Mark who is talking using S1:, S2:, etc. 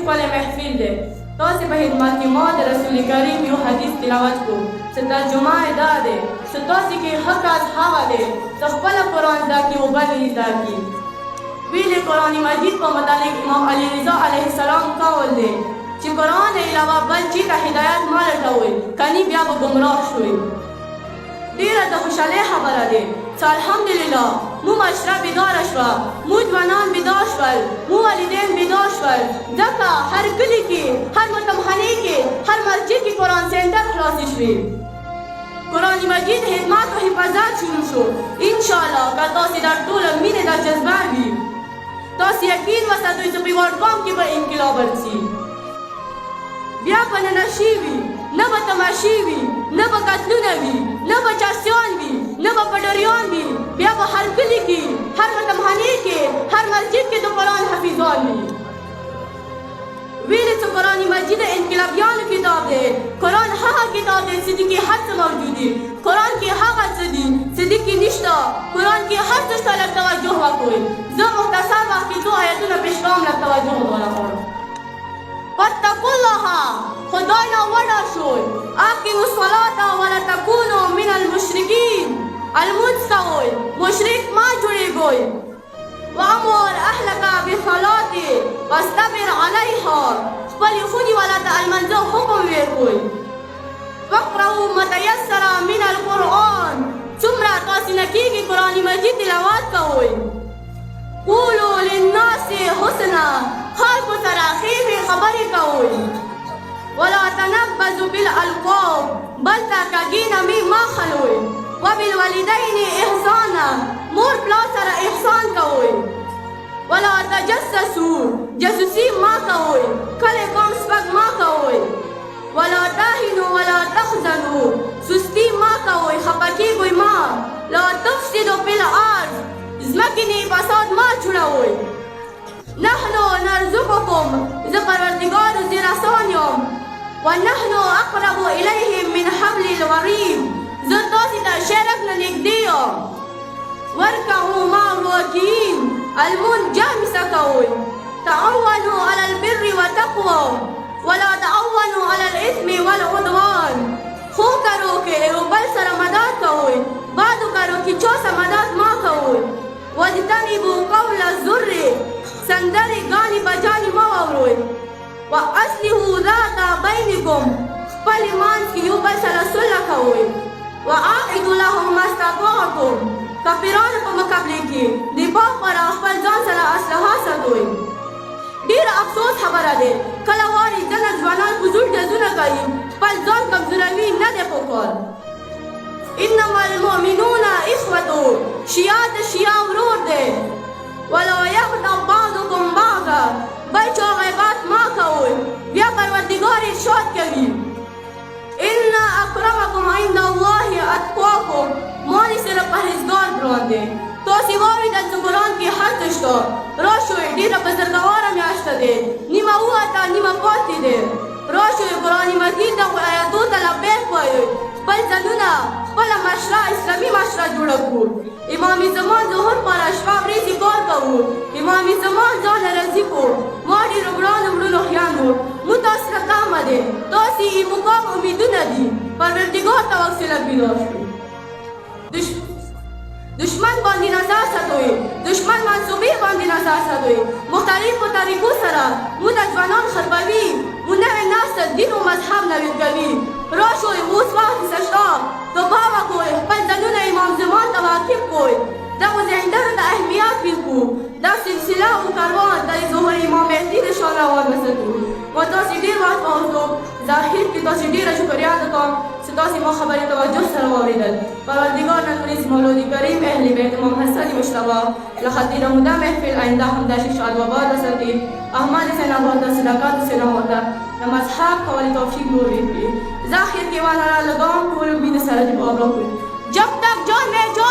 S1: ښکلی محفل دی. تاسې په خدمت کې ما د رسول کریم یو حدیث تلاوت کړو چې ترجمه یې دا دی چې تاسې کې ښه کس هغه دی چې خپله قرآن زده کړي او بل یې زده کړي. ویلې قرآن مجید په متعلق امام علی رضا علیه السلام قول دی چې قرآن علاوه بل چی ته هدایت مه لټوئ، کني بیا به ګمراه شوئ. ډېره د خوشحالۍ خبره دی چې الحمدلله مو معاشره بیداره شوه، مو ځوانان بیدار شول، مو والدین بیدار شول. ځکه هر کلي کې، هر متمخانې کې، هر مسجد کې قرآن سینټر خلاصې شوې. قرآن مجید خدمت و حفاظت شروع شو. انشاءالله که تاسې در ټوله مینې در جذبه وي، تاسې یقین وساتئ چې په وړکام کې به انقلاب رسي. بیا به نه نشې وي، نه به تماشې وي، نه به قتلونه وي، نه به چرسیان وي، نه به پډریان وي. بیا به هر کلي کې، هر متمخانې کې، هر مسجد کې د قرآن حفیظان وي. ویلې چې قرآن مجید انقلابیانو کتاب دی. قرآن هغه کتاب دی چې دې کې هر څه موجود دي. قرآن کې هغه څه دي چې دې کې نشته. قرآن کې هر څه ته لږ توجه وکړئ. زه مختصر وخت کې څو آیتونه پیش کوم، لږ توجه وغواړم. واتقوا الله، خدای نه وډار شئ. اقیموا الصلاة ولا تکونوا من المشرکین، لمونځ کوئ، مشرک مه جوړېږئ. وامر اهلک بالصلاة واصطبر علیها، خپلې ښځې والا ته لمانځه حکم ورکړئ. واقرؤوا ما تیسر من القرآن، څومره تاسې نه کېږي قرآن مجید تلاوت کوئ. قولوا للناس حسنا، خلکو سره ښې خبرې کوئ. ولا تنبذوا بالالقاب، بل ته کږې نامې مه خلوئ. وبالوالدین احسانا، مور پلار سره احسان کوئ. ولا تجسسوا، جاسوسي مه کوئ، کلی قوم سپک مه کوئ. ولا تهنوا ولا تحزنوا، سستی مه کوئ، خفه کېږئ مه. لا تفسدوا فی الارض، ځمکې نه فساد مه جوړوئ. نحنو نرزقکم، زه پروردګار زی رسان یم. ونحنو اقرب الیه من حبل الورید، زه تاسې ته شرک نه نږدې یم. وارکعوا مع الراکعین، لمونځ جمع سه کوئ. تعاونوا علی البر والتقوی ولا تعاونوا علی الاثم والعدوان، ښو کارو کې یو بل سره مدد کوئ، بدو کارو کې چا سره مدد مه کوئ. واجتنبوا قول الزر، سندرې ګانې بجانې مه واوروئ. واصلحوا ذات بینکم، خپل منځ کې یو بل سره صلح کوئ. واعدوا لهم ما استطعتم، کافرانو په مقابله کې دفاع پر خپل ځان سره اسلحه ساتئ. ډېر افسوس خبره دی کله وارې ځنه ځوانان فضول ډزونه کوي، خپل ځان کمزوروي نه دی پکار. انما المؤمنون اخوة، شیعه د شیعه ورور دی. ولا یغتب بعضکم بعضا، بل چا غیبت مه کوئ. بیا پروردګار ارشاد کوي ان اکرمکم عند الله اتقاکم، مانې سره پرهیزګار ګران دی. تاسې واورېدل چې قرآن کې هر څه شته. راشئ، ډېره بزرګواره میاشته دی، نیمه ووته نیمه پاتې دی. راشئ قرآن مجید دغو آیاتو ته لبیک وایئ. خپل ځانونه، خپله معاشره اسلامي معاشره جوړه کړو. امام زمان ظهور پاره شپه ورځې کار کوو. امام زمان ځان راضي کړو. ما ډېرو ګرانو وروڼو خویندو، مو تاسو ته تمه دی، تاسې مقام امیدونه دي. پروردګار ته وسیله پیدا شو. دشمن باندې نظر ساتئ، دشمن منصوبې باندې نظر ساتئ. مختلفو طریقو سره مو د ځوانان خربوي، مو نوی نسل دین و مذهب نوی کوي. راشئ، اوس وخت شته، توبه وکړئ، خپل ځانونه امام زمان ته واقف کړئ. دغو ځایندرو ته اهمیت ورکړو. دا سلسله او کاروان د ظهور امام مهدي د شان روان وساتو. ما تاسې ډېر وخت واوسو، ظاهر کې تاسې ډېره شکریا ادا کوم چې تاسې ما خبرې توجه سره واورېدل. پروردګار نن مولود کریم اهل بیت امام حسن مجتبی له خطیره موده محفل آینده هم داسې شاد و آباد وساتي. احمد حسین آباد د صداقت و سلامت د مذهب قول توفیق نور ورکړي. زه آخر کې وانا را لګوم ټولو مینې سره دې په ابرو کړي. جب تک جان میں جو